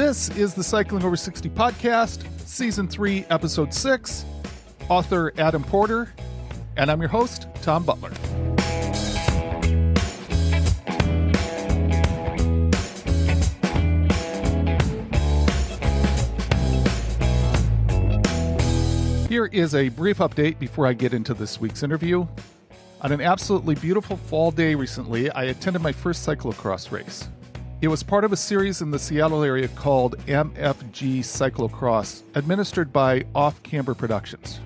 This is the Cycling Over 60 podcast, Season 3, Episode 6, author Adam Porter, and I'm your host, Tom Butler. Here is a brief update before I get into this week's interview. On an absolutely beautiful fall day recently, I attended my first cyclocross race. It was part of a series in the Seattle area called MFG Cyclocross, administered by Off Camber Productions.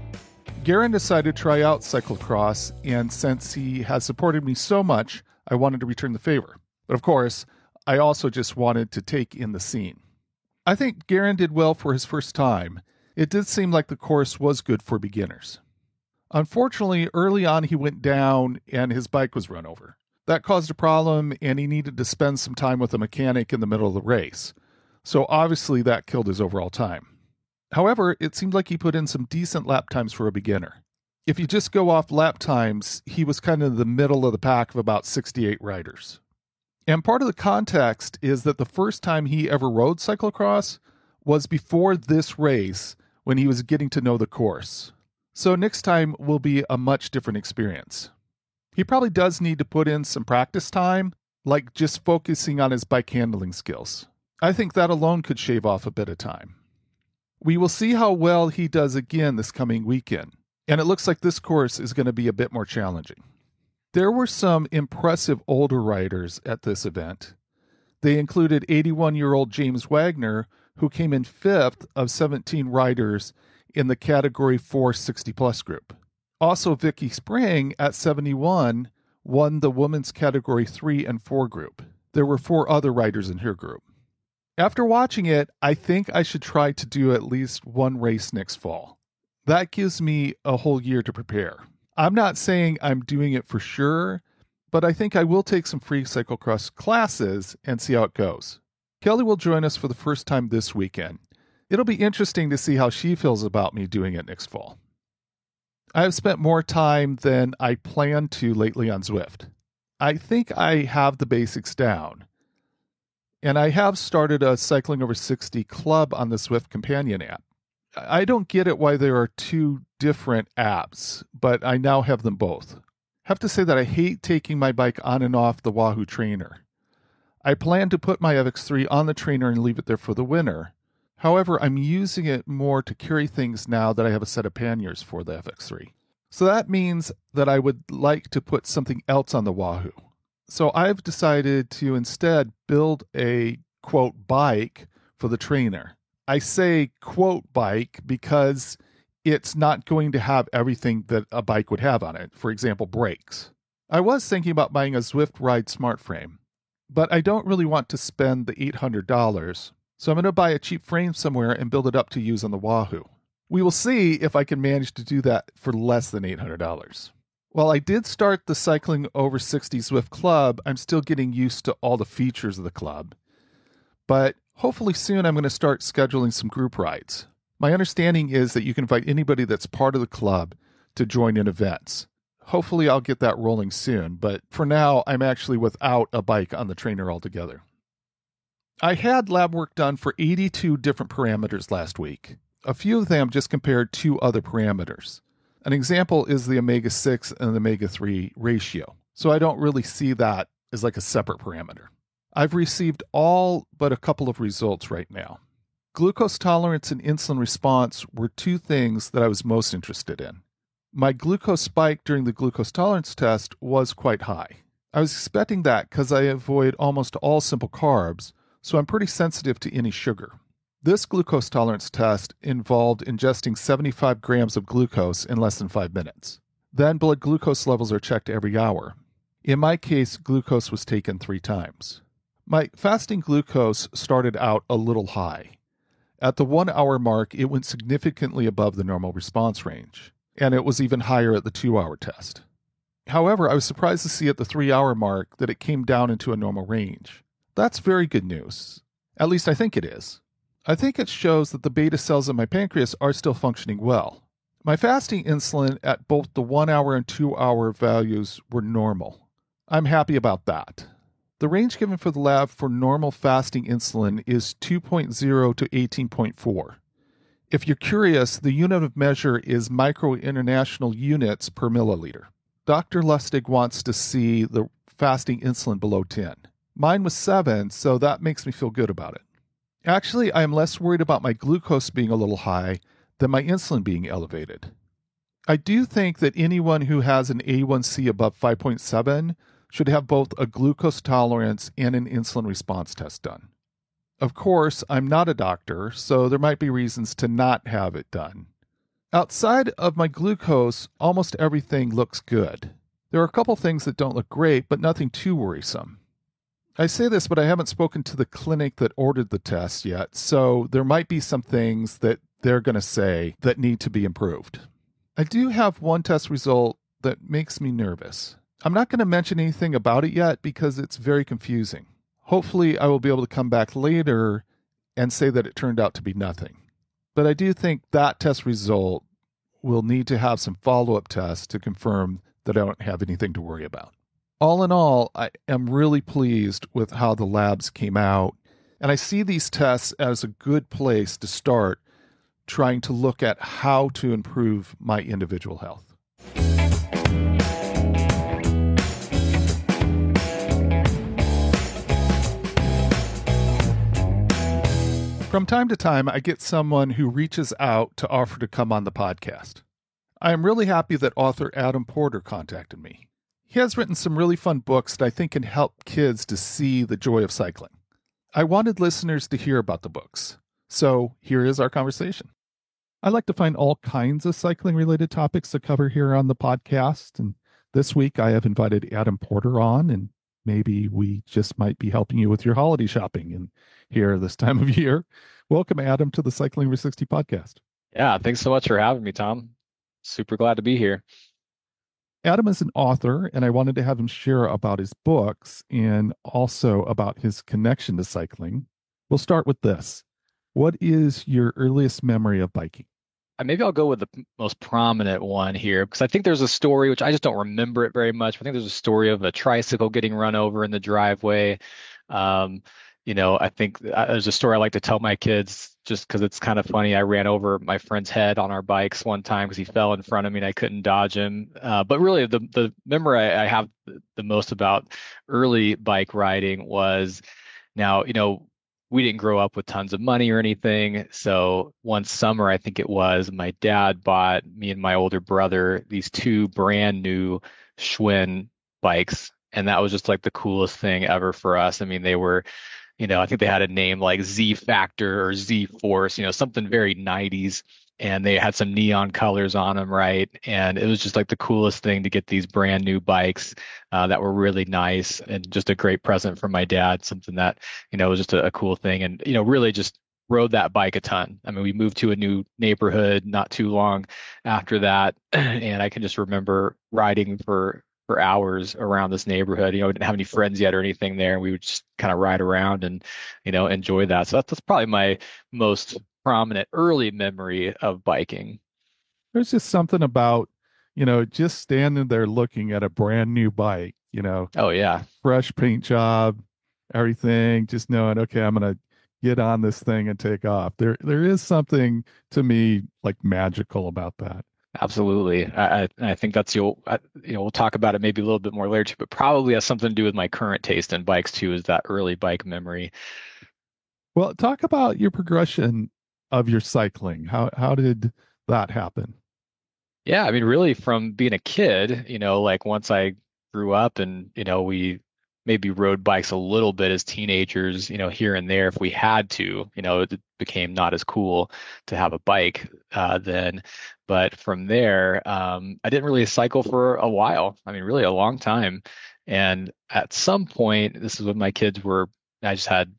Garen decided to try out cyclocross, and since he has supported me so much, I wanted to return the favor. But of course, I also just wanted to take in the scene. I think Garen did well for his first time. It did seem like the course was good for beginners. Unfortunately, early on he went down and his bike was run over. That caused a problem and he needed to spend some time with a mechanic in the middle of the race. So obviously that killed his overall time. However, it seemed like he put in some decent lap times for a beginner. If you just go off lap times, he was kind of in the middle of the pack of about 68 riders. And part of the context is that the first time he ever rode cyclocross was before this race, when he was getting to know the course. So next time will be a much different experience. He probably does need to put in some practice time, like just focusing on his bike handling skills. I think that alone could shave off a bit of time. We will see how well he does again this coming weekend, and it looks like this course is going to be a bit more challenging. There were some impressive older riders at this event. They included 81-year-old James Wagner, who came in 5th of 17 riders in the Category 4 60-plus group. Also, Vicky Spring, at 71, won the Women's Category 3 and 4 group. There were 4 other riders in her group. After watching it, I think I should try to do at least one race next fall. That gives me a whole year to prepare. I'm not saying I'm doing it for sure, but I think I will take some free cyclocross classes and see how it goes. Kelly will join us for the first time this weekend. It'll be interesting to see how she feels about me doing it next fall. I have spent more time than I planned to lately on Zwift. I think I have the basics down. And I have started a Cycling Over 60 club on the Zwift companion app. I don't get it why there are 2 different apps, but I now have them both. I have to say that I hate taking my bike on and off the Wahoo trainer. I plan to put my FX3 on the trainer and leave it there for the winter. However, I'm using it more to carry things now that I have a set of panniers for the FX3. So that means that I would like to put something else on the Wahoo. So I've decided to instead build a, quote, bike for the trainer. I say, quote, bike because it's not going to have everything that a bike would have on it. For example, brakes. I was thinking about buying a Zwift Ride Smart Frame, but I don't really want to spend the $800, so I'm going to buy a cheap frame somewhere and build it up to use on the Wahoo. We will see if I can manage to do that for less than $800. While I did start the Cycling Over 60 Zwift Club, I'm still getting used to all the features of the club. But hopefully soon I'm going to start scheduling some group rides. My understanding is that you can invite anybody that's part of the club to join in events. Hopefully I'll get that rolling soon, but for now, I'm actually without a bike on the trainer altogether. I had lab work done for 82 different parameters last week. A few of them just compared 2 other parameters. An example is the omega-6 and the omega-3 ratio, so I don't really see that as like a separate parameter. I've received all but a couple of results right now. Glucose tolerance and insulin response were 2 things that I was most interested in. My glucose spike during the glucose tolerance test was quite high. I was expecting that because I avoid almost all simple carbs, so I'm pretty sensitive to any sugar. This glucose tolerance test involved ingesting 75 grams of glucose in less than 5 minutes. Then blood glucose levels are checked every hour. In my case, glucose was taken 3 times. My fasting glucose started out a little high. At the 1-hour mark, it went significantly above the normal response range, and it was even higher at the 2-hour test. However, I was surprised to see at the 3-hour mark that it came down into a normal range. That's very good news. At least I think it is. I think it shows that the beta cells in my pancreas are still functioning well. My fasting insulin at both the 1-hour and 2-hour values were normal. I'm happy about that. The range given for the lab for normal fasting insulin is 2.0 to 18.4. If you're curious, the unit of measure is micro-international units per milliliter. Dr. Lustig wants to see the fasting insulin below 10. Mine was 7, so that makes me feel good about it. Actually, I am less worried about my glucose being a little high than my insulin being elevated. I do think that anyone who has an A1C above 5.7 should have both a glucose tolerance and an insulin response test done. Of course, I'm not a doctor, so there might be reasons to not have it done. Outside of my glucose, almost everything looks good. There are a couple things that don't look great, but nothing too worrisome. I say this, but I haven't spoken to the clinic that ordered the test yet, so there might be some things that they're going to say that need to be improved. I do have one test result that makes me nervous. I'm not going to mention anything about it yet because it's very confusing. Hopefully, I will be able to come back later and say that it turned out to be nothing. But I do think that test result will need to have some follow-up tests to confirm that I don't have anything to worry about. All in all, I am really pleased with how the labs came out, and I see these tests as a good place to start trying to look at how to improve my individual health. From time to time, I get someone who reaches out to offer to come on the podcast. I am really happy that author Adam Porter contacted me. He has written some really fun books that I think can help kids to see the joy of cycling. I wanted listeners to hear about the books, so here is our conversation. I like to find all kinds of cycling-related topics to cover here on the podcast, and this week I have invited Adam Porter on, and maybe we just might be helping you with your holiday shopping and here this time of year. Welcome, Adam, to the Cycling 360 podcast. Yeah, thanks so much for having me, Tom. Super glad to be here. Adam is an author, and I wanted to have him share about his books and also about his connection to cycling. We'll start with this. What is your earliest memory of biking? Maybe I'll go with the most prominent one here because I think there's a story, which I just don't remember it very much. I think there's a story of a tricycle getting run over in the driveway. I think there's a story I like to tell my kids just because it's kind of funny. I ran over my friend's head on our bikes one time because he fell in front of me and I couldn't dodge him. But really, the memory I have the most about early bike riding was now, we didn't grow up with tons of money or anything. So one summer, I think it was, my dad bought me and my older brother these two brand new Schwinn bikes. And that was just like the coolest thing ever for us. I mean, they were, I think they had a name like Z Factor or Z Force, something very 90s. And they had some neon colors on them, right? And it was just like the coolest thing to get these brand new bikes that were really nice and just a great present from my dad, something that, was just a cool thing. And, really just rode that bike a ton. I mean, we moved to a new neighborhood not too long after that. And I can just remember riding for hours around this neighborhood. We didn't have any friends yet or anything there. We would just kind of ride around and, enjoy that. So that's probably my most prominent early memory of biking. There's just something about, just standing there looking at a brand new bike, Oh, yeah. Fresh paint job, everything, just knowing, okay, I'm going to get on this thing and take off. There is something to me like magical about that. Absolutely. I think that's, we'll talk about it maybe a little bit more later too, but probably has something to do with my current taste in bikes too, is that early bike memory. Well, talk about your progression of your cycling. How did that happen? Yeah, I mean, really from being a kid, like once I grew up and, we maybe rode bikes a little bit as teenagers, here and there if we had to, it became not as cool to have a bike then. But from there, I didn't really cycle for a while. I mean, really a long time. And at some point, this is when my kids were, I just had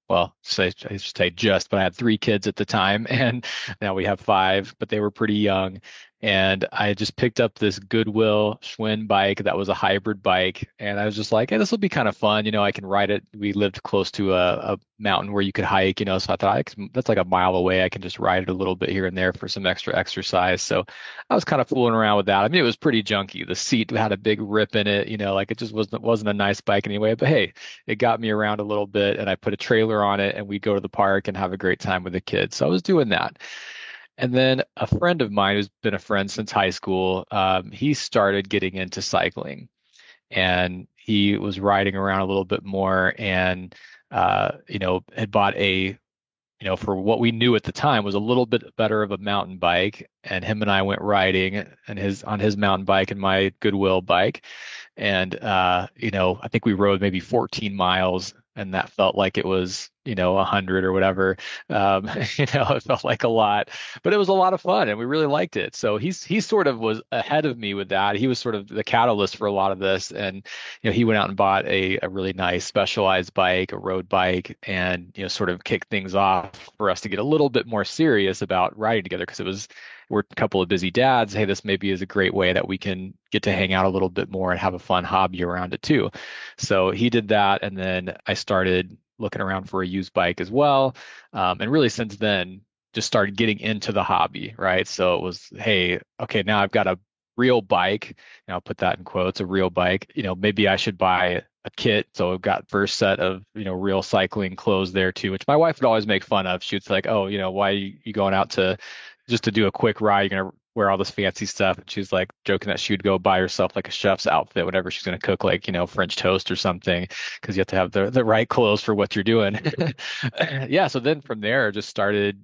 well, I should say just, but I had 3 kids at the time, and now we have 5, but they were pretty young. And I just picked up this Goodwill Schwinn bike that was a hybrid bike. And I was just like, hey, this will be kind of fun. I can ride it. We lived close to a mountain where you could hike, so I thought that's like a mile away. I can just ride it a little bit here and there for some extra exercise. So I was kind of fooling around with that. I mean, it was pretty junky. The seat had a big rip in it, like it just wasn't a nice bike anyway. But hey, it got me around a little bit, and I put a trailer on it, and we'd go to the park and have a great time with the kids. So I was doing that. And then a friend of mine who's been a friend since high school, he started getting into cycling, and he was riding around a little bit more, and had bought for what we knew at the time was a little bit better of a mountain bike. And him and I went riding and on his mountain bike and my Goodwill bike. And I think we rode maybe 14 miles, and that felt like it was 100 or whatever. It felt like a lot, but it was a lot of fun and we really liked it. So he sort of was ahead of me with that. He was sort of the catalyst for a lot of this. And he went out and bought a really nice specialized bike, a road bike, and sort of kicked things off for us to get a little bit more serious about riding together, because we're a couple of busy dads. Hey, this maybe is a great way that we can get to hang out a little bit more and have a fun hobby around it too. So he did that, and then I started looking around for a used bike as well. And really since then, just started getting into the hobby, right? So it was, hey, okay, now I've got a real bike, and I'll put that in quotes, a real bike. Maybe I should buy a kit. So I've got first set of, real cycling clothes there too, which my wife would always make fun of. She was like, oh, why are you going out to just to do a quick ride? You're gonna wear all this fancy stuff. And she's like joking that she would go buy herself like a chef's outfit whenever she's gonna cook, like, French toast or something, because you have to have the right clothes for what you're doing. Yeah. So then from there, I just started,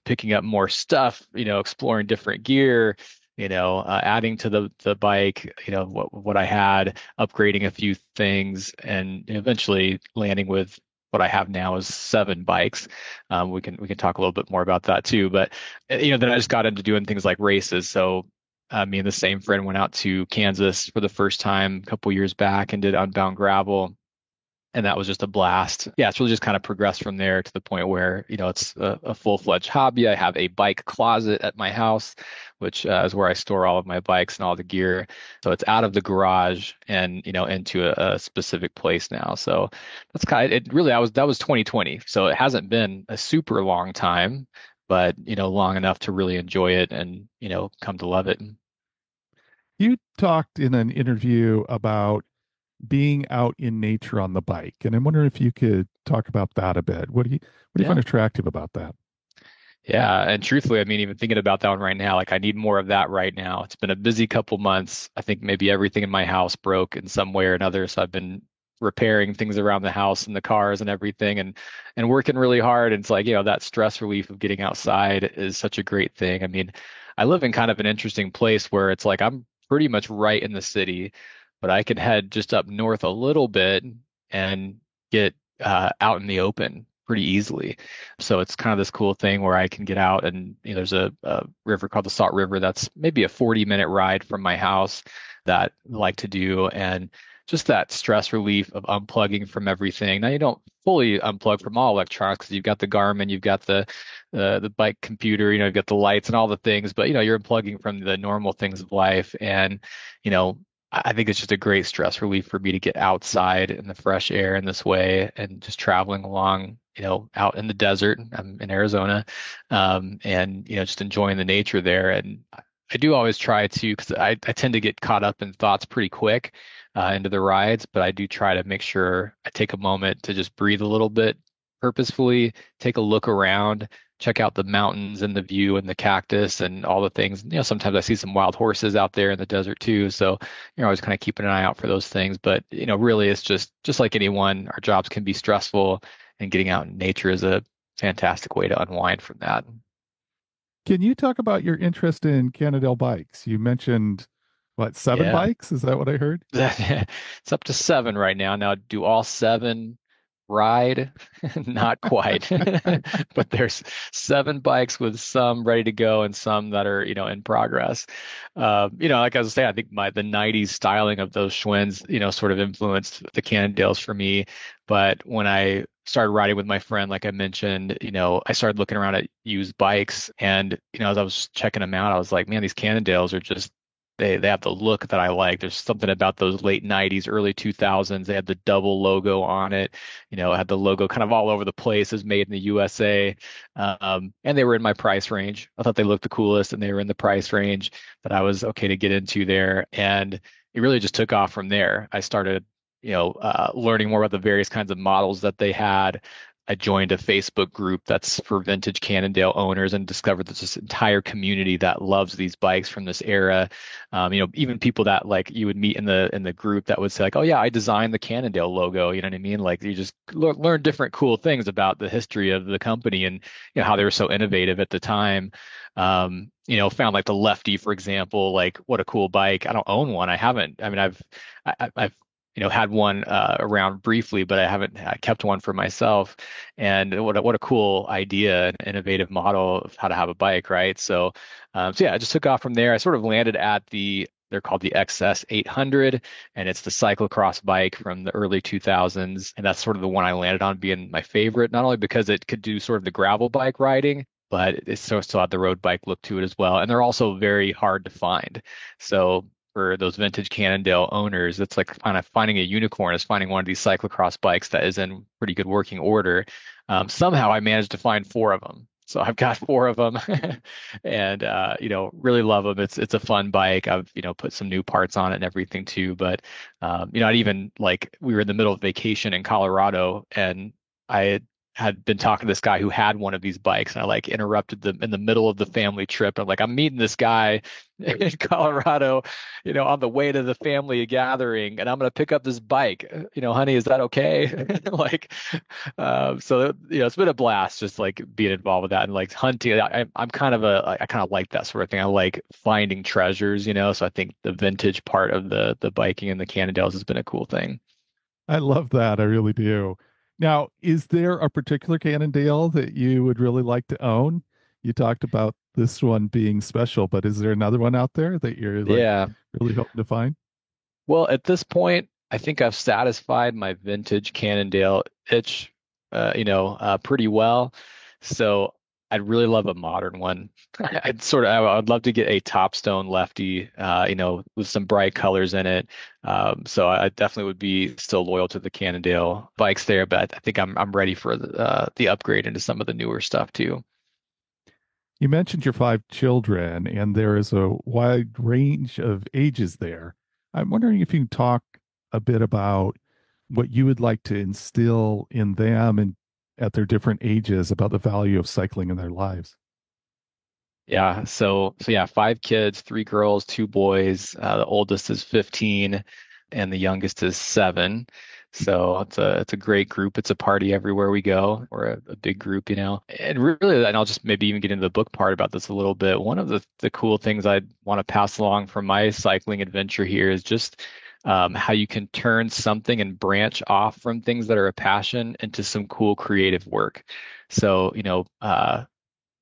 picking up more stuff, exploring different gear, adding to the bike, what I had, upgrading a few things, and eventually landing with what I have now is 7 bikes. We can talk a little bit more about that too. But then I just got into doing things like races. So me and the same friend went out to Kansas for the first time a couple years back and did Unbound Gravel. And that was just a blast. Yeah, it's really just kind of progressed from there to the point where, it's a full-fledged hobby. I have a bike closet at my house, which is where I store all of my bikes and all the gear. So it's out of the garage and, into a specific place now. So that's it really, that was 2020. So it hasn't been a super long time, but, long enough to really enjoy it and, come to love it. You talked in an interview about being out in nature on the bike, and I'm wondering if you could talk about that a bit. What do you find Yeah. attractive about that? Yeah, and truthfully, I mean, even thinking about that one right now, like I need more of that right now. It's been a busy couple months. I think maybe everything in my house broke in some way or another, so I've been repairing things around the house and the cars and everything, and working really hard. And it's like, that stress relief of getting outside is such a great thing. I mean, I live in kind of an interesting place where it's like I'm pretty much right in the city, but I can head just up north a little bit and get out in the open pretty easily. So it's kind of this cool thing where I can get out, and there's a river called the Salt River that's maybe a 40-minute ride from my house that I like to do. And just that stress relief of unplugging from everything. Now you don't fully unplug from all electronics because you've got the Garmin, you've got the bike computer, you've got the lights and all the things, but you're unplugging from the normal things of life. And I think it's just a great stress relief for me to get outside in the fresh air in this way and just traveling along, out in the desert. I'm in Arizona, and just enjoying the nature there. And I do always try to, because I tend to get caught up in thoughts pretty quick into the rides, but I do try to make sure I take a moment to just breathe a little bit purposefully, take a look around, check out the mountains and the view and the cactus and all the things. Sometimes I see some wild horses out there in the desert too. So, always kind of keeping an eye out for those things. But, really it's just like anyone, our jobs can be stressful, and getting out in nature is a fantastic way to unwind from that. Can you talk about your interest in Cannondale bikes? You mentioned what, 7 bikes? Is that what I heard? It's up to 7 right now. Now, do all 7 ride? Not quite, but there's 7 bikes with some ready to go and some that are, in progress. Like I was saying, I think the 90s styling of those Schwinn's, sort of influenced the Cannondales for me. But when I started riding with my friend, like I mentioned, I started looking around at used bikes, and as I was checking them out, I was like, man, these Cannondales are just they have the look that I like. There's something about those late 90s, early 2000s. They had the double logo on it, it had the logo kind of all over the place as made in the USA. And they were in my price range. I thought they looked the coolest, and they were in the price range that I was okay to get into there. And it really just took off from there. I started learning more about the various kinds of models that they had. I joined a Facebook group that's for vintage Cannondale owners and discovered there's this entire community that loves these bikes from this era. Even people that like you would meet in the group that would say like, oh yeah, I designed the Cannondale logo. You know what I mean? Like you just learn different cool things about the history of the company and how they were so innovative at the time. Found like the Lefty, for example, like what a cool bike. I don't own one. I haven't. I mean, I've had one around briefly, but I kept one for myself. And what a cool idea, an innovative model of how to have a bike, right? So yeah, I just took off from there. I sort of landed at they're called the XS 800, and it's the cyclocross bike from the early 2000s. And that's sort of the one I landed on being my favorite, not only because it could do sort of the gravel bike riding, but it still had the road bike look to it as well. And they're also very hard to find. So for those vintage Cannondale owners, it's like kind of finding a unicorn is finding one of these cyclocross bikes that is in pretty good working order. Somehow I managed to find four of them. So I've got four of them and, really love them. It's a fun bike. I've, put some new parts on it and everything too. But, I'd even like we were in the middle of vacation in Colorado, and I had been talking to this guy who had one of these bikes, and I like interrupted them in the middle of the family trip. I'm like, I'm meeting this guy in Colorado, on the way to the family gathering, and I'm going to pick up this bike. Honey, is that okay? Like, so it's been a blast just like being involved with that and like hunting. I'm I kind of like that sort of thing. I like finding treasures, so I think the vintage part of the biking and the Cannondales has been a cool thing. I love that. I really do. Now, is there a particular Cannondale that you would really like to own? You talked about this one being special, but is there another one out there that you're like Yeah. really hoping to find? Well, at this point, I think I've satisfied my vintage Cannondale itch, pretty well. So I'd really love a modern one. I'd love to get a Topstone Lefty, with some bright colors in it. So I definitely would be still loyal to the Cannondale bikes there, but I think I'm ready for the upgrade into some of the newer stuff too. You mentioned your five children, and there is a wide range of ages there. I'm wondering if you can talk a bit about what you would like to instill in them and at their different ages about the value of cycling in their lives. Yeah, so yeah, five kids, three girls, two boys. The oldest is 15, and the youngest is 7. So it's a great group. It's a party everywhere we go. We're a big group. And really, and I'll just maybe even get into the book part about this a little bit. One of the cool things I'd want to pass along from my cycling adventure here is just how you can turn something and branch off from things that are a passion into some cool creative work. So,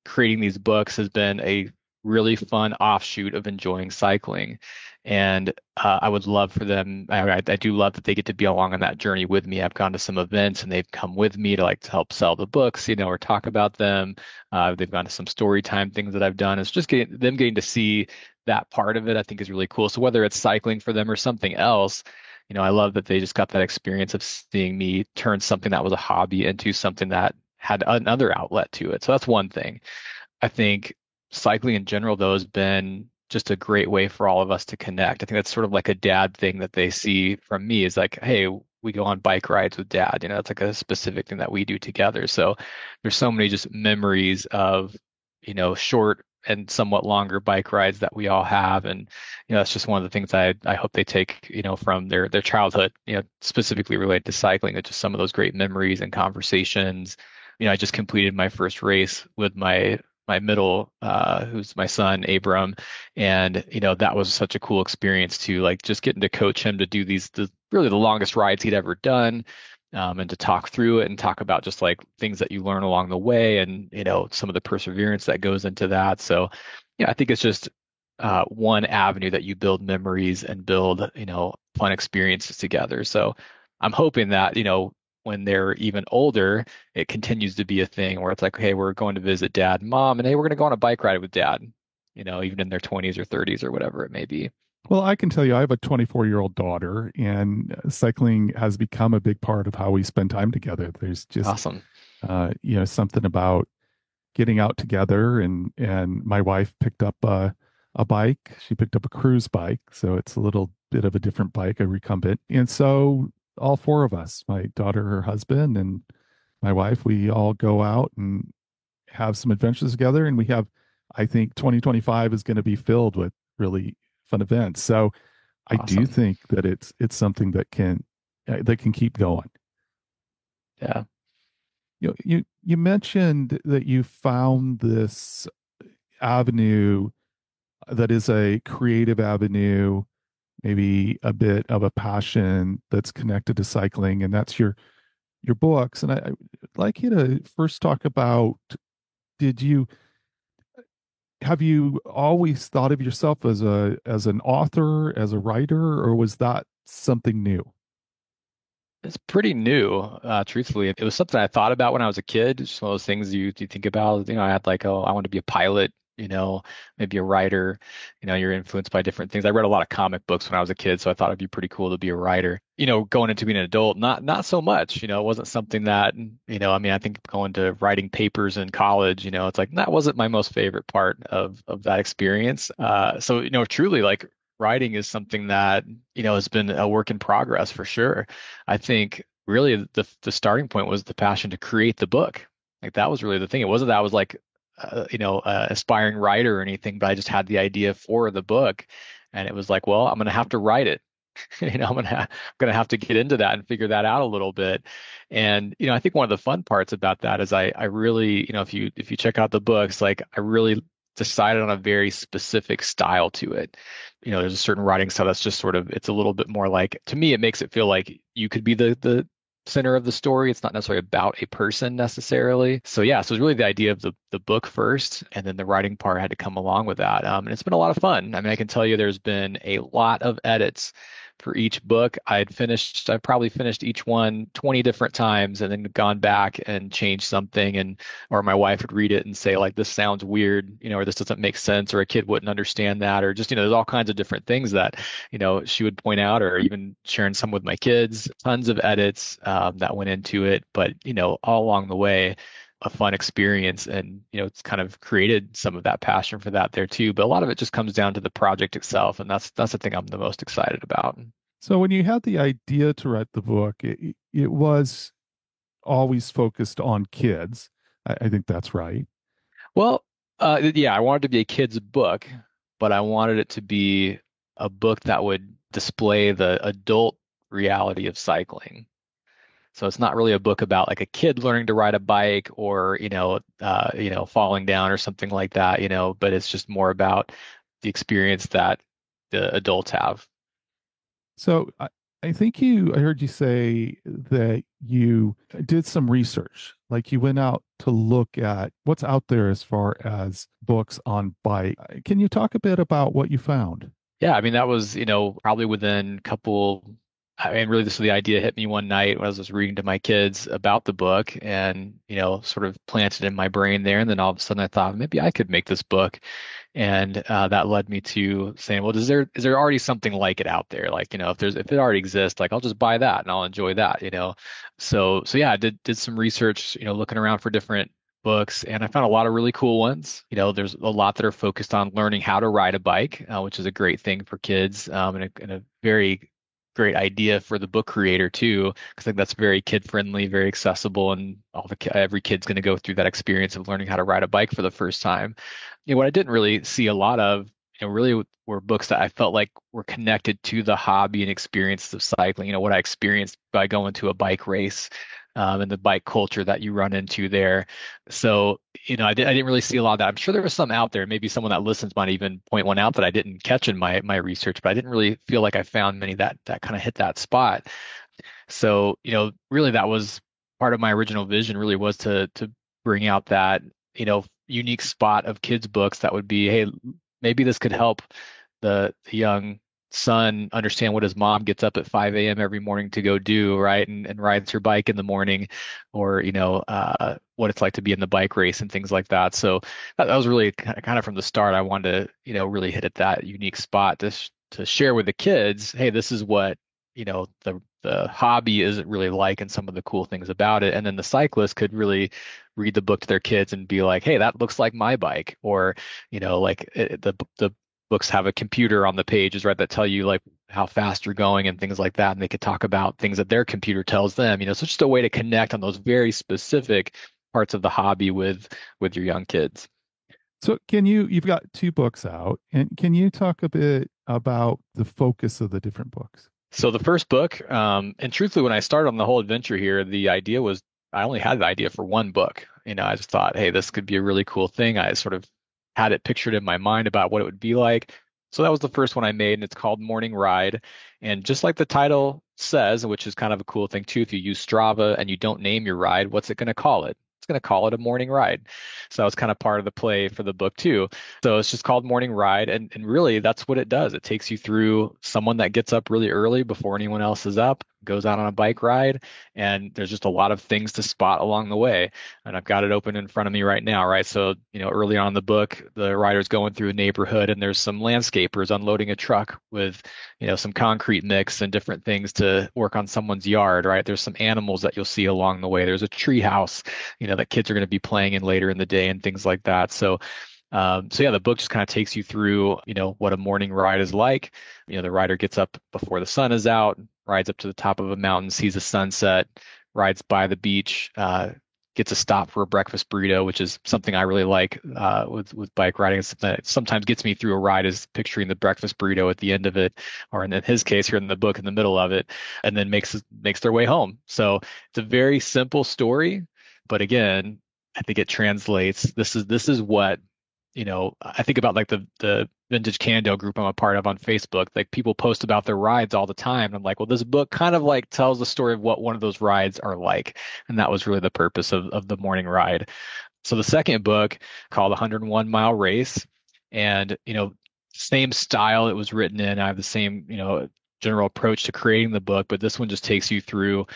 creating these books has been a really fun offshoot of enjoying cycling. And I would love for them. I do love that they get to be along on that journey with me. I've gone to some events and they've come with me to like to help sell the books, or talk about them. They've gone to some story time things that I've done. It's just getting to see that part of it, I think is really cool. So whether it's cycling for them or something else, I love that they just got that experience of seeing me turn something that was a hobby into something that had another outlet to it. So that's one thing. I think cycling in general, though, has been just a great way for all of us to connect. I think that's sort of like a dad thing that they see from me is like, hey, we go on bike rides with dad. It's like a specific thing that we do together. So there's so many just memories of, short and somewhat longer bike rides that we all have. And, that's just one of the things I hope they take, from their childhood, specifically related to cycling, and just some of those great memories and conversations. I just completed my first race with my middle, who's my son, Abram. And, that was such a cool experience to like just getting to coach him to do really the longest rides he'd ever done. And to talk through it and talk about just like things that you learn along the way and, some of the perseverance that goes into that. So, yeah, I think it's just one avenue that you build memories and build, fun experiences together. So I'm hoping that, when they're even older, it continues to be a thing where it's like, hey, we're going to visit dad and mom, and hey, we're going to go on a bike ride with dad, even in their 20s or 30s or whatever it may be. Well, I can tell you, I have a 24-year-old daughter, and cycling has become a big part of how we spend time together. There's just, Awesome. something about getting out together, and my wife picked up a bike. She picked up a cruise bike, so it's a little bit of a different bike, a recumbent. And so all four of us, my daughter, her husband, and my wife, we all go out and have some adventures together. And I think 2025 is going to be filled with really fun events. So I do Awesome. think that it's something that can keep going. Yeah. You mentioned that you found this avenue that is a creative avenue, maybe a bit of a passion that's connected to cycling, and that's your books. And I'd like you to first talk about, did you have you always thought of yourself as an author, as a writer, or was that something new? It's pretty new, truthfully. It was something I thought about when I was a kid. It's one of those things you think about. I had like, oh, I want to be a pilot, maybe a writer. You're influenced by different things. I read a lot of comic books when I was a kid, so I thought it'd be pretty cool to be a writer. Going into being an adult, not so much. It wasn't something that, I mean, I think going to writing papers in college, it's like that wasn't my most favorite part of that experience. So, truly like writing is something that, has been a work in progress for sure. I think really the starting point was the passion to create the book. Like that was really the thing. It wasn't that I was like, aspiring writer or anything, but I just had the idea for the book, and it was like, well, I'm gonna have to write it. I'm gonna have to get into that and figure that out a little bit. And I think one of the fun parts about that is I really, if you check out the books, like I really decided on a very specific style to it. There's a certain writing style that's just sort of, it's a little bit more like, to me, it makes it feel like you could be the center of the story. It's not necessarily about a person necessarily. So yeah, so it's really the idea of the book first, and then the writing part had to come along with that. And it's been a lot of fun. I mean, I can tell you there's been a lot of edits for each book. I probably finished each one 20 different times and then gone back and changed something, or my wife would read it and say like, this sounds weird, or this doesn't make sense, or a kid wouldn't understand that, or just, there's all kinds of different things that, she would point out, or even sharing some with my kids, tons of edits that went into it. But, all along the way, a fun experience, and it's kind of created some of that passion for that there too. But a lot of it just comes down to the project itself, and that's the thing I'm the most excited about. So when you had the idea to write the book, it was always focused on kids. I think that's right. Well, yeah, I wanted to be a kid's book, but I wanted it to be a book that would display the adult reality of cycling. So it's not really a book about like a kid learning to ride a bike, or, falling down or something like that, but it's just more about the experience that the adults have. So I think I heard you say that you did some research, like you went out to look at what's out there as far as books on bike. Can you talk a bit about what you found? Yeah, I mean, that was, probably within a couple. I mean, really, this was the idea hit me one night when I was just reading to my kids about the book, and, sort of planted in my brain there. And then all of a sudden I thought maybe I could make this book. And that led me to saying, well, is there already something like it out there? Like, if it already exists, like I'll just buy that and I'll enjoy that. So yeah, I did some research, looking around for different books, and I found a lot of really cool ones. There's a lot that are focused on learning how to ride a bike, which is a great thing for kids, and a very great idea for the book creator too, because I think that's very kid friendly, very accessible, and every kid's going to go through that experience of learning how to ride a bike for the first time. What I didn't really see a lot of, really were books that I felt like were connected to the hobby and experience of cycling. What I experienced by going to a bike race, and the bike culture that you run into there. So, I didn't really see a lot of that. I'm sure there was some out there. Maybe someone that listens might even point one out that I didn't catch in my research, but I didn't really feel like I found many that kind of hit that spot. So, really that was part of my original vision, really was to bring out that, unique spot of kids books that would be, hey, maybe this could help the young son understand what his mom gets up at 5 a.m. every morning to go do, right? And rides her bike in the morning, or, what it's like to be in the bike race and things like that. So that was really kind of from the start. I wanted to, really hit at that unique spot to share with the kids, hey, this is what, the hobby isn't really like and some of the cool things about it. And then the cyclist could really read the book to their kids and be like, hey, that looks like my bike. Or, the books have a computer on the pages, right, that tell you like how fast you're going and things like that. And they could talk about things that their computer tells them, so it's just a way to connect on those very specific parts of the hobby with your young kids. So you've got two books out, and can you talk a bit about the focus of the different books? So the first book, and truthfully, when I started on the whole adventure here, the idea was I only had the idea for one book. I just thought, hey, this could be a really cool thing. I sort of had it pictured in my mind about what it would be like. So that was the first one I made, and it's called Morning Ride. And just like the title says, which is kind of a cool thing too, if you use Strava and you don't name your ride, what's it going to call it? It's going to call it a morning ride. So that was kind of part of the play for the book too. So it's just called Morning Ride. And really, that's what it does. It takes you through someone that gets up really early before anyone else is up, goes out on a bike ride, and there's just a lot of things to spot along the way. And I've got it open in front of me right now, right? So, early on in the book, the rider's going through a neighborhood and there's some landscapers unloading a truck with, some concrete mix and different things to work on someone's yard, right? There's some animals that you'll see along the way. There's a tree house, that kids are going to be playing in later in the day and things like that. So yeah, the book just kind of takes you through, what a morning ride is like. The rider gets up before the sun is out, rides up to the top of a mountain, sees a sunset, rides by the beach, gets a stop for a breakfast burrito, which is something I really like with bike riding. It's something that sometimes gets me through a ride is picturing the breakfast burrito at the end of it, or in his case here in the book in the middle of it, and then makes their way home. So it's a very simple story, but again, I think it translates. This is what I think about like the vintage Cando group I'm a part of on Facebook. Like people post about their rides all the time. And I'm like, well, this book kind of like tells the story of what one of those rides are like. And that was really the purpose of the morning ride. So the second book called 101 Mile Race, and same style it was written in. I have the same, general approach to creating the book, but this one just takes you through,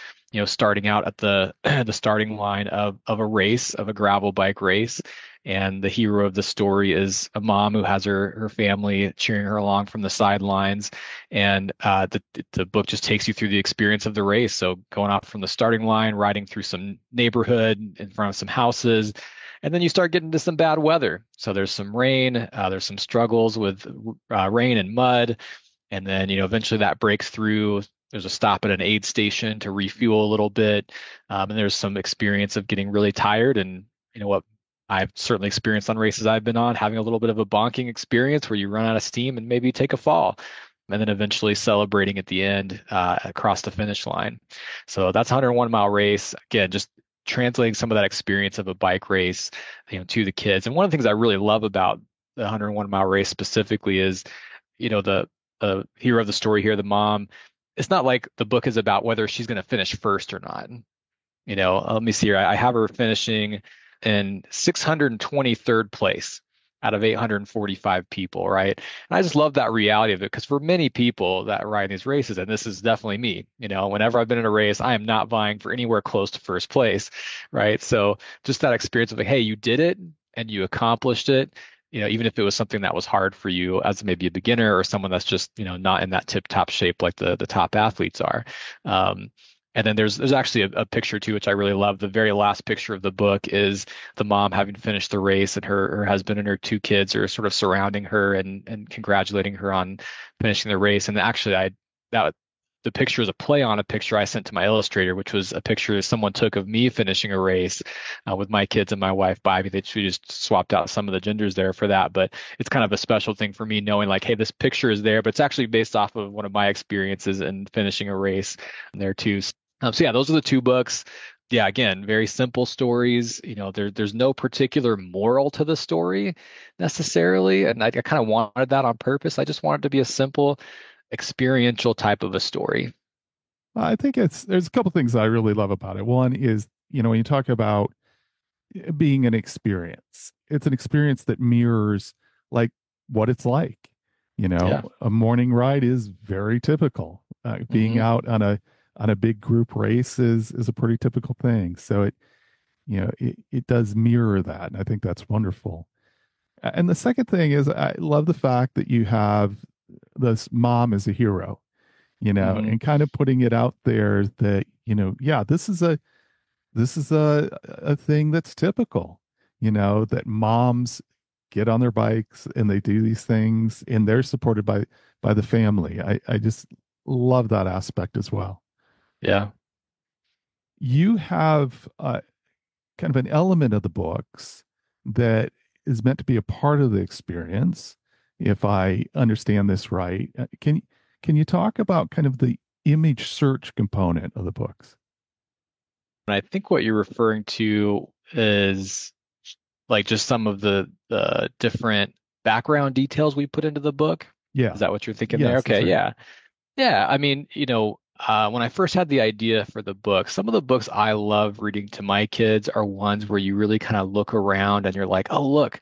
starting out at the the starting line of a race, of a gravel bike race. And the hero of the story is a mom who has her family cheering her along from the sidelines. And the book just takes you through the experience of the race. So going off from the starting line, riding through some neighborhood in front of some houses, and then you start getting to some bad weather. So there's some rain, there's some struggles with rain and mud. And then, eventually that breaks through. There's a stop at an aid station to refuel a little bit. And there's some experience of getting really tired. And what I've certainly experienced on races I've been on, having a little bit of a bonking experience where you run out of steam and maybe take a fall, and then eventually celebrating at the end across the finish line. So that's 101 Mile Race. Again, just translating some of that experience of a bike race, to the kids. And one of the things I really love about the 101 Mile Race specifically is, the hero of the story here, the mom. It's not like the book is about whether she's going to finish first or not. Let me see here. I have her finishing in 623rd place out of 845 people, right? And I just love that reality of it, because for many people that ride these races, and this is definitely me, whenever I've been in a race, I am not vying for anywhere close to first place, right? So just that experience of like, hey, you did it and you accomplished it, even if it was something that was hard for you as maybe a beginner or someone that's just, not in that tip top shape like the top athletes are. And then there's actually a picture too, which I really love. The very last picture of the book is the mom having finished the race, and her husband and her two kids are sort of surrounding her and congratulating her on finishing the race. And actually, the picture is a play on a picture I sent to my illustrator, which was a picture someone took of me finishing a race with my kids and my wife, Bobby. We just swapped out some of the genders there for that. But it's kind of a special thing for me knowing like, hey, this picture is there, but it's actually based off of one of my experiences in finishing a race there too. So yeah, those are the two books. Yeah, again, very simple stories. There's no particular moral to the story necessarily. And I kind of wanted that on purpose. I just wanted to be a simple experiential type of a story. I think there's a couple things I really love about it. One is, when you talk about being an experience, it's an experience that mirrors like what it's like. Yeah. A morning ride is very typical. Being Hmm. out on a big group race is a pretty typical thing. So it does mirror that, and I think that's wonderful. And the second thing is, I love the fact that you have this mom as a hero, Hmm. and kind of putting it out there that, yeah, this is a thing that's typical, that moms get on their bikes and they do these things and they're supported by the family. I just love that aspect as well. Yeah. You have kind of an element of the books that is meant to be a part of the experience, if I understand this right. Can you talk about kind of the image search component of the books? And I think what you're referring to is like just some of the different background details we put into the book. Yeah. Is that what you're thinking there? Yes, that's Okay, right. yeah. Yeah, I mean, when I first had the idea for the book, some of the books I love reading to my kids are ones where you really kind of look around and you're like, oh, look,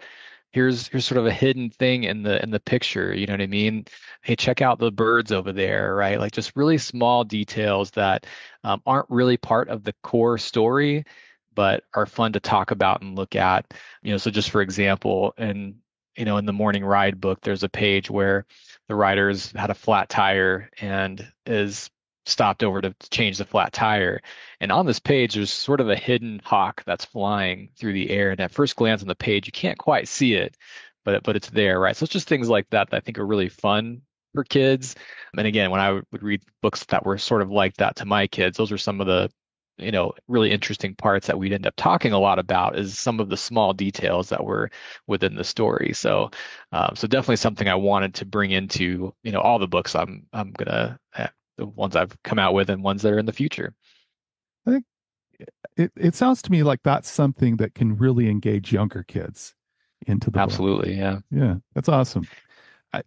here's sort of a hidden thing in the picture. You know what I mean? Hey, check out the birds over there, right? Like just really small details that aren't really part of the core story, but are fun to talk about and look at. So just for example, in the morning ride book, there's a page where the rider's had a flat tire and is stopped over to change the flat tire. And on this page, there's sort of a hidden hawk that's flying through the air. And at first glance on the page, you can't quite see it, but it's there, right? So it's just things like that that I think are really fun for kids. And again, when I would read books that were sort of like that to my kids, those are some of the really interesting parts that we'd end up talking a lot about is some of the small details that were within the story. So definitely something I wanted to bring into, all the books I'm gonna the ones I've come out with and ones that are in the future. I think it sounds to me like that's something that can really engage younger kids into the book. Absolutely, yeah. Yeah, that's awesome. I,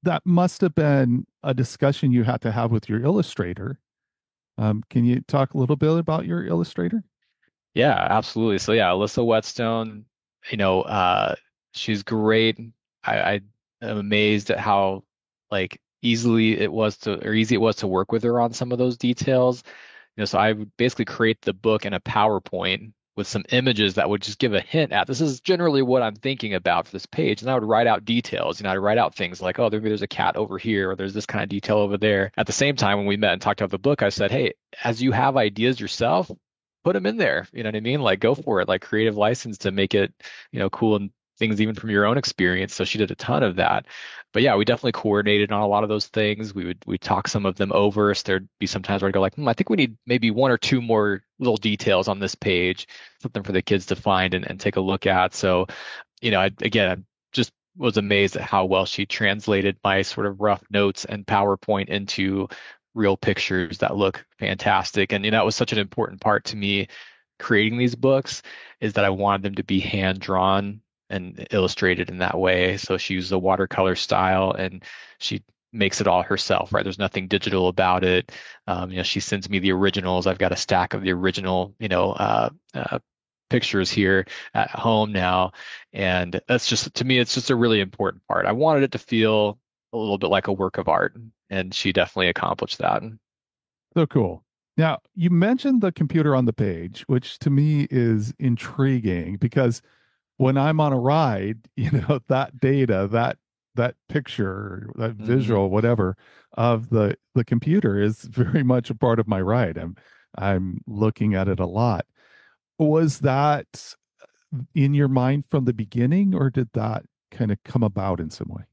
that must have been a discussion you had to have with your illustrator. Can you talk a little bit about your illustrator? Yeah, absolutely. So yeah, Alyssa Whetstone, you know, uh, she's great. I am amazed at how like easy it was to work with her on some of those details. So I would basically create the book in a PowerPoint with some images that would just give a hint at this is generally what I'm thinking about for this page. And I would write out details. I'd write out things like, oh, maybe there's a cat over here, or there's this kind of detail over there. At the same time, when we met and talked about the book, I said, hey, as you have ideas yourself, put them in there. You know what I mean? Like go for it, like creative license to make it, cool and things even from your own experience. So she did a ton of that. But yeah, we definitely coordinated on a lot of those things. We talk some of them over. So there'd be sometimes where I'd go like, I think we need maybe one or two more little details on this page, something for the kids to find and take a look at. So, I just was amazed at how well she translated my sort of rough notes and PowerPoint into real pictures that look fantastic. And that was such an important part to me creating these books is that I wanted them to be hand drawn and illustrated in that way. So she used the watercolor style and she makes it all herself, right? There's nothing digital about it. She sends me the originals. I've got a stack of the original, pictures here at home now. And that's just, to me, it's just a really important part. I wanted it to feel a little bit like a work of art, and she definitely accomplished that. So cool. Now, you mentioned the computer on the page, which to me is intriguing because when I'm on a ride, that data, that picture, that Mhm. visual, whatever, of the computer is very much a part of my ride. I'm looking at it a lot. Was that in your mind from the beginning, or did that kind of come about in some way?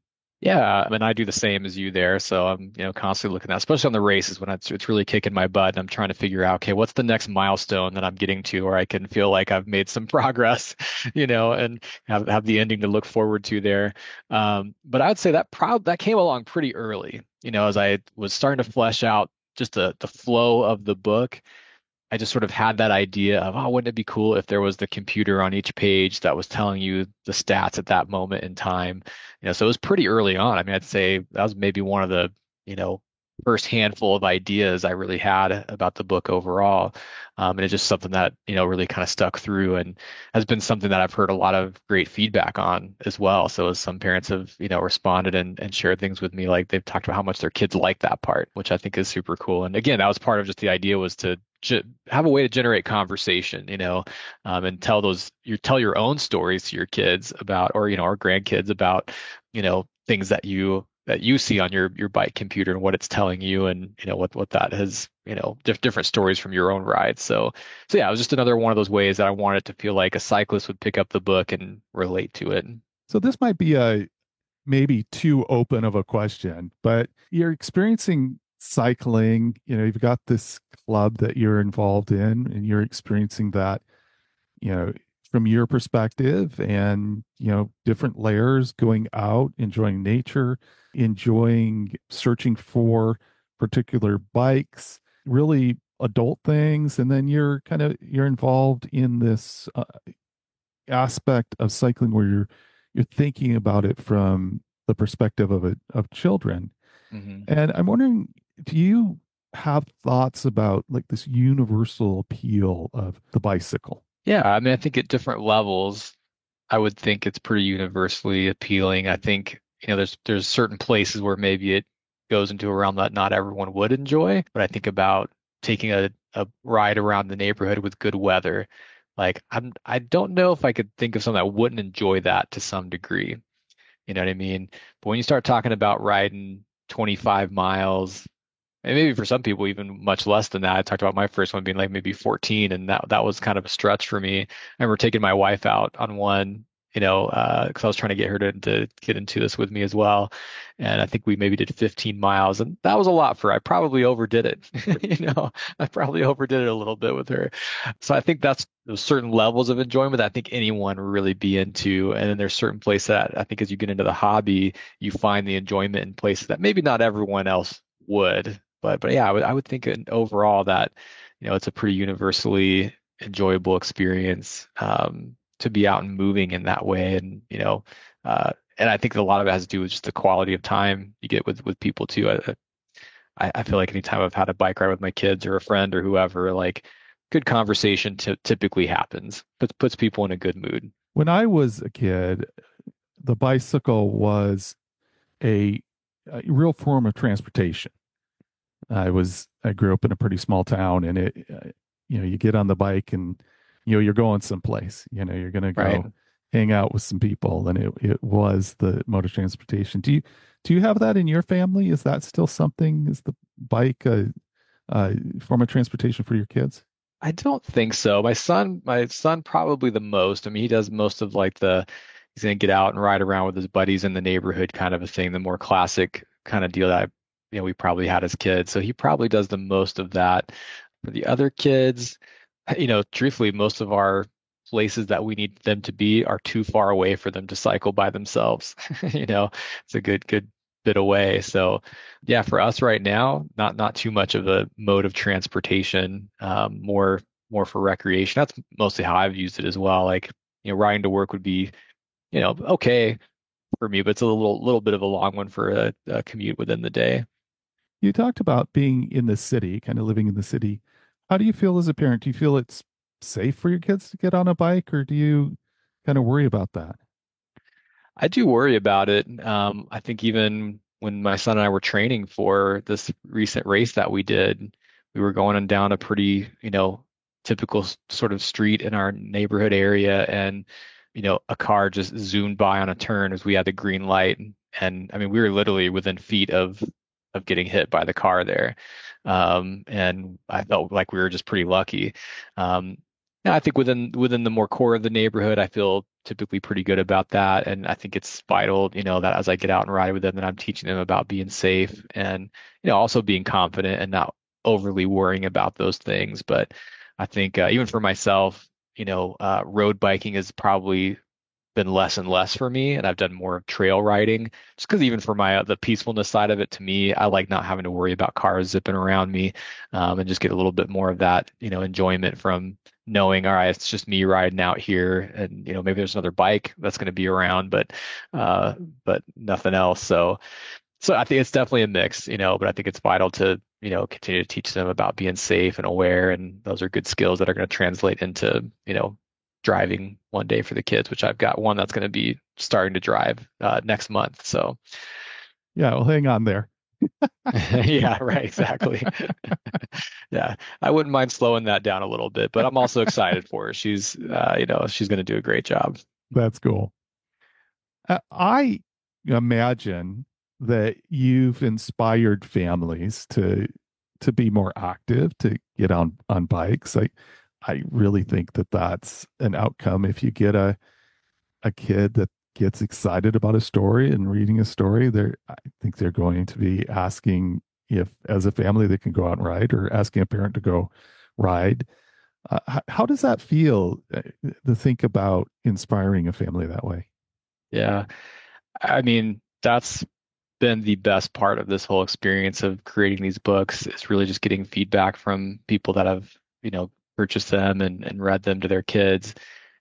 Yeah, I mean, I do the same as you there. So I'm, constantly looking at, especially on the races when it's really kicking my butt and I'm trying to figure out, okay, what's the next milestone that I'm getting to where I can feel like I've made some progress, and have the ending to look forward to there. But I would say that came along pretty early, as I was starting to flesh out just the flow of the book. I just sort of had that idea of, oh, wouldn't it be cool if there was the computer on each page that was telling you the stats at that moment in time? So it was pretty early on. I mean, I'd say that was maybe one of the, you know, first handful of ideas I really had about the book overall. And it's just something that, really kind of stuck through and has been something that I've heard a lot of great feedback on as well. So as some parents have, responded and shared things with me, like they've talked about how much their kids like that part, which I think is super cool. And again, that was part of just the idea was to have a way to generate conversation, and tell your own stories to your kids about, or grandkids about, things that you see on your bike computer and what it's telling you, and what that has, different stories from your own ride. So yeah, it was just another one of those ways that I wanted to feel like a cyclist would pick up the book and relate to it. So this might be a maybe too open of a question, but you're experiencing cycling, you've got this club that you're involved in and you're experiencing that, you know, from your perspective and, different layers going out, enjoying nature, enjoying searching for particular bikes, really adult things. And then you're involved in this aspect of cycling where you're thinking about it from the perspective of children. Hmm. And I'm wondering, do you have thoughts about like this universal appeal of the bicycle? Yeah, I mean, I think at different levels, I would think it's pretty universally appealing. I think, there's certain places where maybe it goes into a realm that not everyone would enjoy. But I think about taking a ride around the neighborhood with good weather. Like I don't know if I could think of someone that wouldn't enjoy that to some degree. You know what I mean? But when you start talking about riding 25 miles, and maybe for some people even much less than that. I talked about my first one being like maybe 14, and that was kind of a stretch for me. I remember taking my wife out on one, because I was trying to get her to get into this with me as well. And I think we maybe did 15 miles, and that was a lot for her. I probably overdid it. I probably overdid it a little bit with her. So I think that's those certain levels of enjoyment that I think anyone would really be into. And then there's certain places that I think as you get into the hobby, you find the enjoyment in places that maybe not everyone else would. But yeah, I would think overall that it's a pretty universally enjoyable experience, to be out and moving in that way, and and I think a lot of it has to do with just the quality of time you get with people too. I feel like anytime I've had a bike ride with my kids or a friend or whoever, like good conversation typically happens, puts people in a good mood. When I was a kid, the bicycle was a real form of transportation. I grew up in a pretty small town, and you get on the bike and you're going someplace. You're going to Right. go hang out with some people, and it was the mode of transportation. Do you have that in your family? Is that still something? Is the bike a form of transportation for your kids? I don't think so. My son probably the most. I mean, he does most of like he's gonna get out and ride around with his buddies in the neighborhood kind of a thing, the more classic kind of deal that we probably had as kids. So he probably does the most of that. For the other kids, truthfully, most of our places that we need them to be are too far away for them to cycle by themselves. It's a good bit away. So yeah, for us right now, not too much of a mode of transportation, more for recreation. That's mostly how I've used it as well. Like, riding to work would be, okay for me, but it's a little bit of a long one for a commute within the day. You talked about being in the city, kind of living in the city. How do you feel as a parent? Do you feel it's safe for your kids to get on a bike, or do you kind of worry about that? I do worry about it. I think even when my son and I were training for this recent race that we did, we were going on down a pretty, typical sort of street in our neighborhood area, and a car just zoomed by on a turn as we had the green light, and I mean, we were literally within feet of getting hit by the car there, and I felt like we were just pretty lucky. Um, yeah, I think within the more core of the neighborhood, I feel typically pretty good about that. And I think it's vital, that as I get out and ride with them, that I'm teaching them about being safe and, also being confident and not overly worrying about those things. But I think even for myself, road biking has probably been less and less for me, and I've done more trail riding just because even for my the peacefulness side of it, to me, I like not having to worry about cars zipping around me, and just get a little bit more of that, enjoyment from knowing, all right, it's just me riding out here, and maybe there's another bike that's going to be around, but nothing else. So So I think it's definitely a mix, but I think it's vital to, continue to teach them about being safe and aware. And those are good skills that are going to translate into, driving one day for the kids, which I've got one that's going to be starting to drive next month. So Yeah, well, hang on there. yeah, right, exactly. Yeah, I wouldn't mind slowing that down a little bit, but I'm also excited for her. She's going to do a great job. That's cool. I imagine that you've inspired families to be more active, to get on bikes. I really think that that's an outcome. If you get a kid that gets excited about a story and reading a story, I think they're going to be asking if, as a family, they can go out and ride, or asking a parent to go ride. How does that feel, to think about inspiring a family that way? Yeah, I mean, that's been the best part of this whole experience of creating these books is really just getting feedback from people that have, purchased them and read them to their kids.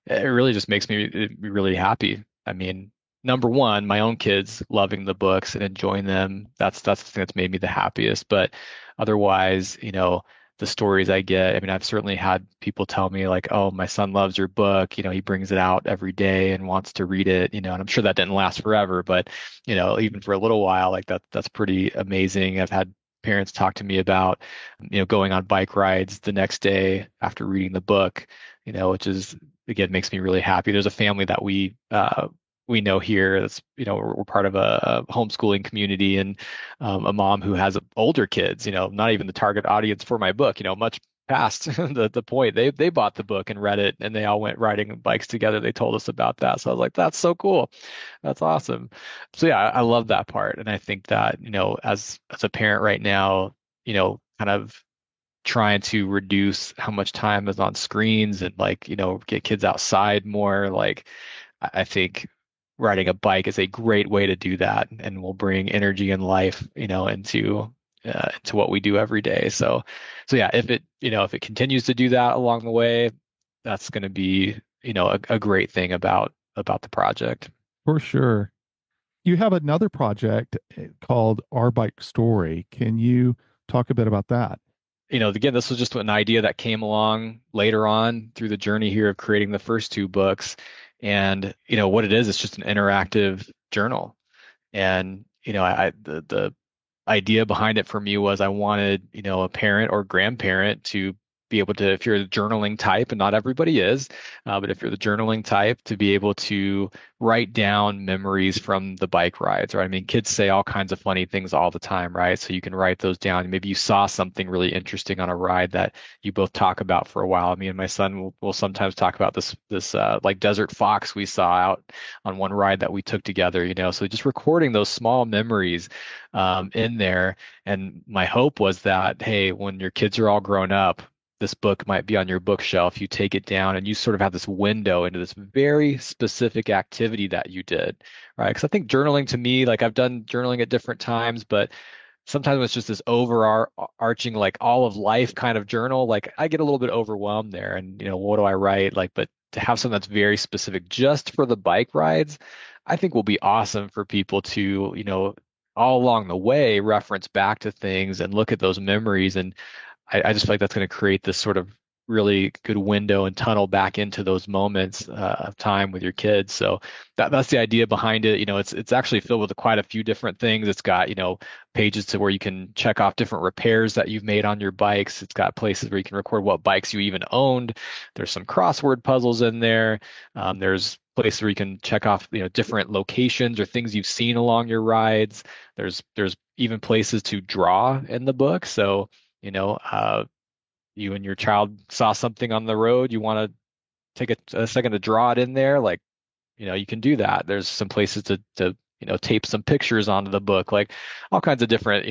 It really just makes me really happy. I mean, number one, my own kids loving the books and enjoying them. That's the thing that's made me the happiest. But otherwise, the stories I get, I mean, I've certainly had people tell me like, "Oh, my son loves your book. He brings it out every day and wants to read it." And I'm sure that didn't last forever, but even for a little while, like that's pretty amazing. I've had parents talk to me about, going on bike rides the next day after reading the book, which is again makes me really happy. There's a family that we know here that's we're part of a homeschooling community, and a mom who has older kids, not even the target audience for my book, much past the point. They bought the book and read it, and they all went riding bikes together. They told us about that, so I was like, that's so cool. That's awesome. So yeah, I love that part, and I think that as a parent right now, kind of trying to reduce how much time is on screens and like, get kids outside more. Like, I think riding a bike is a great way to do that and will bring energy and life, into what we do every day. So yeah, if it continues to do that along the way, that's going to be, a great thing about the project. For sure. You have another project called Our Bike Story. Can you talk a bit about that? Again, this was just an idea that came along later on through the journey here of creating the first two books. And, what it is, it's just an interactive journal. And, the idea behind it for me was I wanted, a parent or grandparent to be able to, if you're the journaling type, and not everybody is, but if you're the journaling type, to be able to write down memories from the bike rides, right? I mean, kids say all kinds of funny things all the time, right? So you can write those down. Maybe you saw something really interesting on a ride that you both talk about for a while. Me and my son will sometimes talk about this like desert fox we saw out on one ride that we took together, So just recording those small memories in there. And my hope was that, hey, when your kids are all grown up, this book might be on your bookshelf. You take it down and you sort of have this window into this very specific activity that you did, right? Because I think journaling to me, like I've done journaling at different times, but sometimes it's just this overarching, like all of life kind of journal. Like I get a little bit overwhelmed there and, what do I write? Like, but to have something that's very specific just for the bike rides, I think will be awesome for people to, all along the way reference back to things and look at those memories. And I just feel like that's going to create this sort of really good window and tunnel back into those moments of time with your kids. So that's the idea behind it. It's actually filled with quite a few different things. It's got, pages to where you can check off different repairs that you've made on your bikes. It's got places where you can record what bikes you even owned. There's some crossword puzzles in there. There's places where you can check off, different locations or things you've seen along your rides. There's even places to draw in the book. So you and your child saw something on the road, you want to take a second to draw it in there, like, you can do that. There's some places to tape some pictures onto the book, like all kinds of different,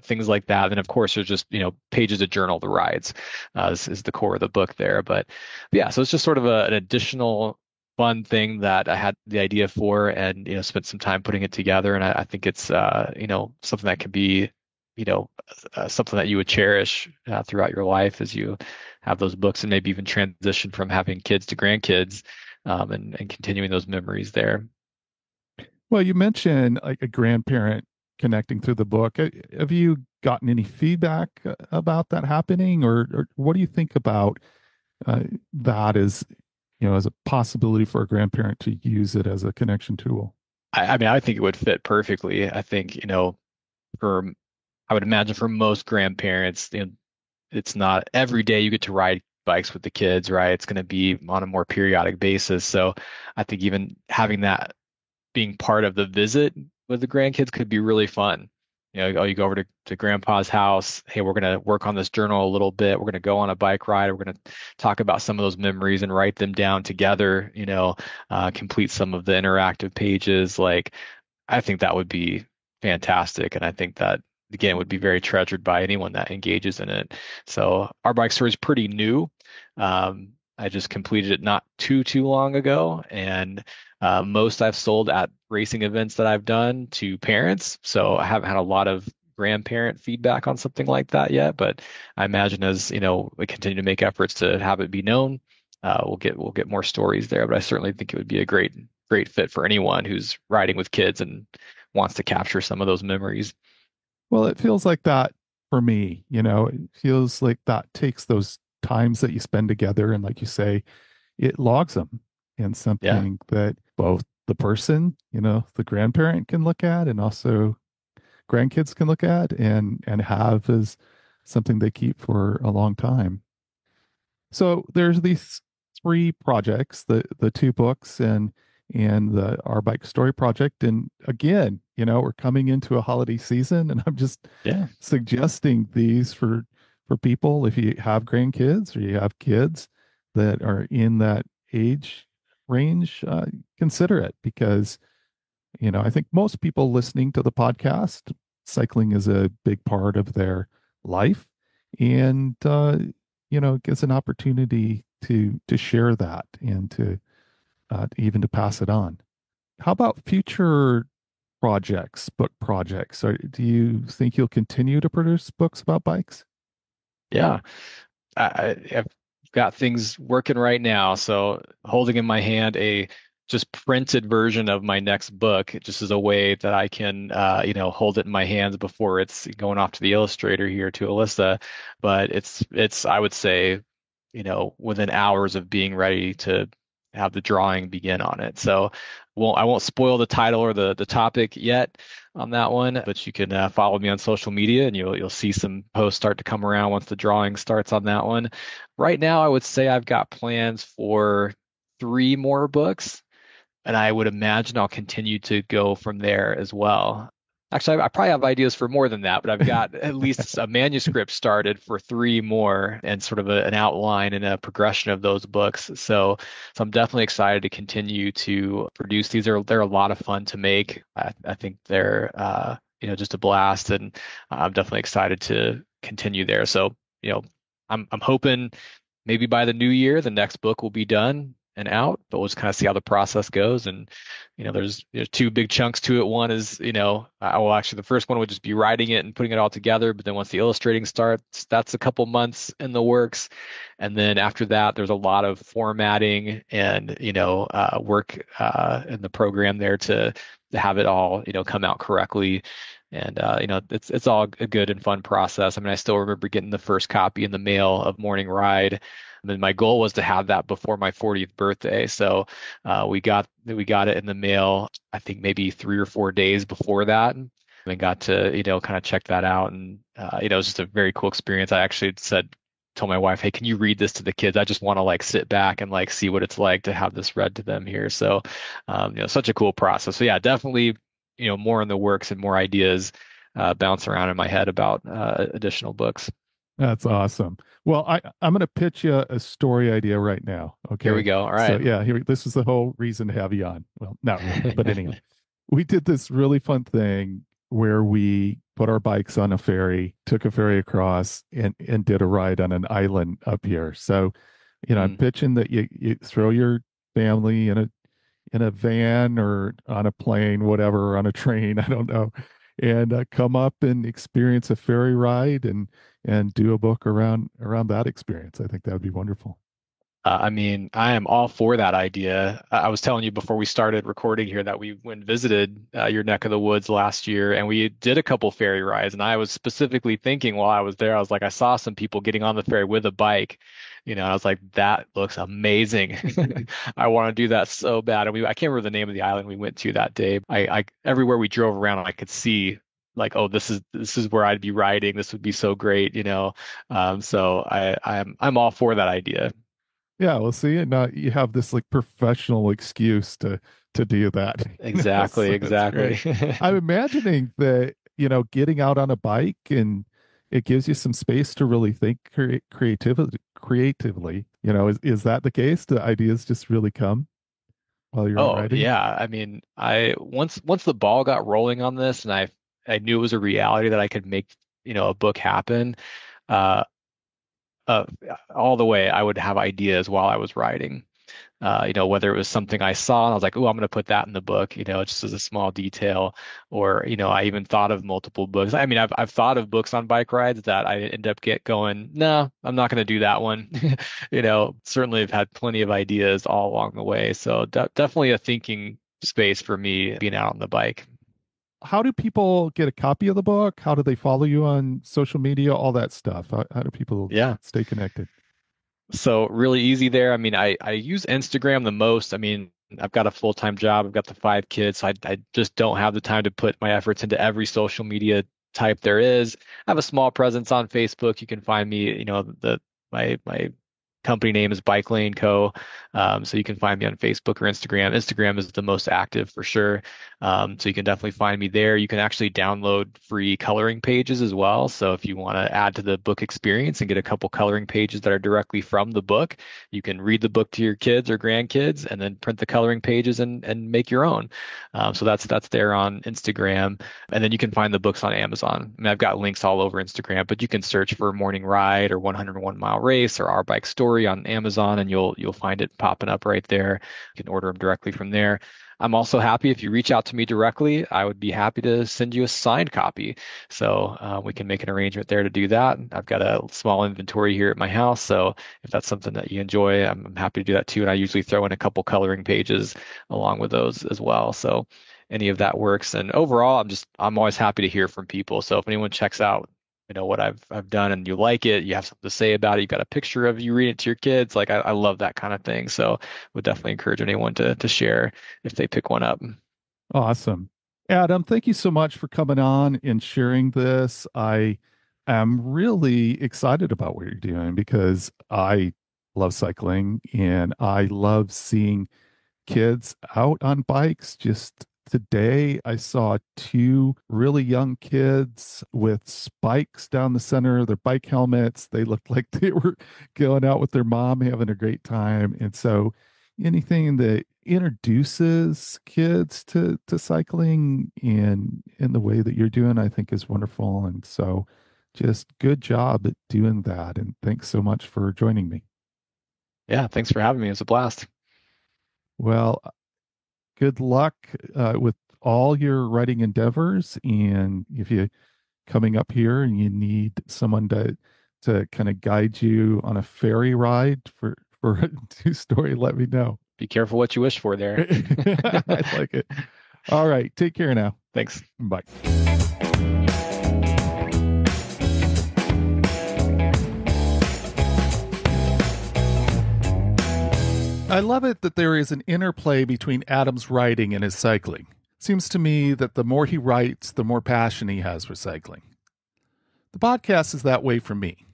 things like that. And of course, there's just, pages to journal the rides, is the core of the book there. But yeah, so it's just sort of an additional fun thing that I had the idea for and, spent some time putting it together. And I think it's, something that could be something that you would cherish throughout your life as you have those books and maybe even transition from having kids to grandkids, and continuing those memories there. Well, you mentioned like a grandparent connecting through the book. Have you gotten any feedback about that happening, or what do you think about that as as a possibility for a grandparent to use it as a connection tool? I mean, I think it would fit perfectly. I think, for I would imagine for most grandparents, it's not every day you get to ride bikes with the kids, right? It's going to be on a more periodic basis. So I think even having that being part of the visit with the grandkids could be really fun. You go over to grandpa's house. Hey, we're going to work on this journal a little bit. We're going to go on a bike ride. We're going to talk about some of those memories and write them down together, complete some of the interactive pages. Like, I think that would be fantastic. And I think that, again, would be very treasured by anyone that engages in it. So our bike story is pretty new. I just completed it not too long ago, and most I've sold at racing events that I've done to parents. So I haven't had a lot of grandparent feedback on something like that yet, but I imagine as we continue to make efforts to have it be known, we'll get more stories there. But I certainly think it would be a great fit for anyone who's riding with kids and wants to capture some of those memories. Well, it feels like that for me. It feels like that takes those times that you spend together, and like you say, it logs them in Yeah. something that both the person, the grandparent can look at, and also grandkids can look at and have as something they keep for a long time. So there's these three projects, the two books and the Our Bike Story project. And again, we're coming into a holiday season, and I'm just Yeah. suggesting these for people if you have grandkids or you have kids that are in that age range, consider it because I think most people listening to the podcast, cycling is a big part of their life, and it gives an opportunity to share that and to even to pass it on. How about future projects, book projects? Do you think you'll continue to produce books about bikes? Yeah. I've got things working right now. So holding in my hand a just printed version of my next book, just as a way that I can, hold it in my hands before it's going off to the illustrator here to Alyssa. But I would say, within hours of being ready to have the drawing begin on it. So I won't spoil the title or the topic yet on that one, but you can follow me on social media and you'll see some posts start to come around once the drawing starts on that one. Right now, I would say I've got plans for three more books, and I would imagine I'll continue to go from there as well. Actually, I probably have ideas for more than that, but I've got at least a manuscript started for three more and sort of an outline and a progression of those books. So I'm definitely excited to continue to produce these. They're a lot of fun to make. I think they're just a blast, and I'm definitely excited to continue there. So I'm hoping maybe by the new year the next book will be done and out, but we'll just kind of see how the process goes. And there's two big chunks to it. One is well, actually the first one would just be writing it and putting it all together, but then once the illustrating starts, that's a couple months in the works. And then after that, there's a lot of formatting and work in the program there to have it all come out correctly. And it's all a good and fun process. I mean, I still remember getting the first copy in the mail of Morning Ride. And then my goal was to have that before my 40th birthday. So we got it in the mail, I think maybe 3 or 4 days before that, and got to kind of check that out. And it was just a very cool experience. I actually told my wife, hey, can you read this to the kids? I just want to like sit back and like see what it's like to have this read to them here. So such a cool process. So yeah, definitely more in the works and more ideas bounce around in my head about additional books. That's awesome. Well, I'm going to pitch you a story idea right now. Here we Okay. go. All So right. yeah, this is the whole reason to have you on. Well, not really, but anyway, we did this really fun thing where we put our bikes on a ferry, took a ferry across and did a ride on an island up here. So, I'm Mm. pitching that you throw your family in a van or on a plane, whatever, or on a train, I don't know, and come up and experience a ferry ride and do a book around that experience. I think that would be wonderful. I mean, I am all for that idea. I was telling you before we started recording here that we went and visited your neck of the woods last year, and we did a couple ferry rides. And I was specifically thinking while I was there, I was like, I saw some people getting on the ferry with a bike. I was like, that looks amazing. I want to do that so bad. And I can't remember the name of the island we went to that day. Everywhere we drove around, I could see like, oh, this is where I'd be riding. This would be so great. So I'm all for that idea. Yeah, well, see, and now you have this like professional excuse to do that. Exactly, So that's exactly. great. I'm imagining that, getting out on a bike and it gives you some space to really think creatively. Is that the case? The ideas just really come while you're out Oh riding? yeah, I mean, I once the ball got rolling on this, and I knew it was a reality that I could make a book happen. Uh, uh, all the way, I would have ideas while I was writing. Whether it was something I saw and I was like, oh, I'm going to put that in the book, just as a small detail, or I even thought of multiple books. I mean, I've thought of books on bike rides that I end up get going, no, I'm not going to do that one. Certainly have had plenty of ideas all along the way. So definitely a thinking space for me being out on the bike. How do people get a copy of the book? How do they follow you on social media? All that stuff. How do people Yeah. stay connected? So really easy there. I mean, I use Instagram the most. I mean, I've got a full-time job. I've got the 5 kids. So I just don't have the time to put my efforts into every social media type there is. I have a small presence on Facebook. You can find me, my company name is Bike Lane Co. So you can find me on Facebook or Instagram. Instagram is the most active for sure. So you can definitely find me there. You can actually download free coloring pages as well. So if you want to add to the book experience and get a couple coloring pages that are directly from the book, you can read the book to your kids or grandkids and then print the coloring pages and make your own. So that's there on Instagram. And then you can find the books on Amazon. I mean, I've got links all over Instagram, but you can search for Morning Ride or 101 Mile Race or Our Bike Story on Amazon, and you'll find it popping up right there. You can order them directly from there. I'm also happy if you reach out to me directly. I would be happy to send you a signed copy. So we can make an arrangement there to do that. I've got a small inventory here at my house. So if that's something that you enjoy, I'm happy to do that too. And I usually throw in a couple coloring pages along with those as well. So any of that works. And overall, I'm always happy to hear from people. So if anyone checks out what I've done and you like it, you have something to say about it, you've got a picture of you reading it to your kids, like I love that kind of thing. So would definitely encourage anyone to share if they pick one up. Awesome. Adam, thank you so much for coming on and sharing this. I am really excited about what you're doing because I love cycling and I love seeing kids out on bikes. Just today, I saw two really young kids with spikes down the center of their bike helmets. They looked like they were going out with their mom, having a great time. And so, anything that introduces kids to cycling in the way that you're doing, I think is wonderful. And so, just good job at doing that. And thanks so much for joining me. Yeah, thanks for having me. It's a blast. Well, good luck with all your writing endeavors. And if you coming up here and you need someone to kind of guide you on a ferry ride for a two-story, let me know. Be careful what you wish for there. I like it. All right. Take care now. Thanks. Bye. I love it that there is an interplay between Adam's writing and his cycling. Seems to me that the more he writes, the more passion he has for cycling. The podcast is that way for me.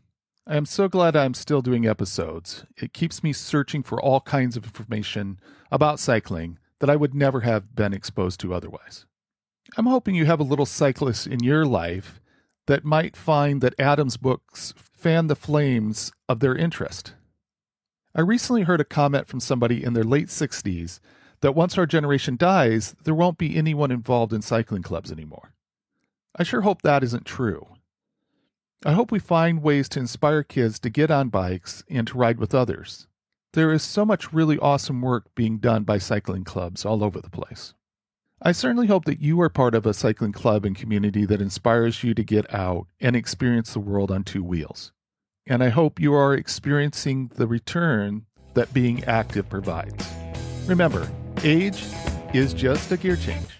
I am so glad I'm still doing episodes. It keeps me searching for all kinds of information about cycling that I would never have been exposed to otherwise. I'm hoping you have a little cyclist in your life that might find that Adam's books fan the flames of their interest. I recently heard a comment from somebody in their late 60s that once our generation dies, there won't be anyone involved in cycling clubs anymore. I sure hope that isn't true. I hope we find ways to inspire kids to get on bikes and to ride with others. There is so much really awesome work being done by cycling clubs all over the place. I certainly hope that you are part of a cycling club and community that inspires you to get out and experience the world on two wheels. And I hope you are experiencing the return that being active provides. Remember, age is just a gear change.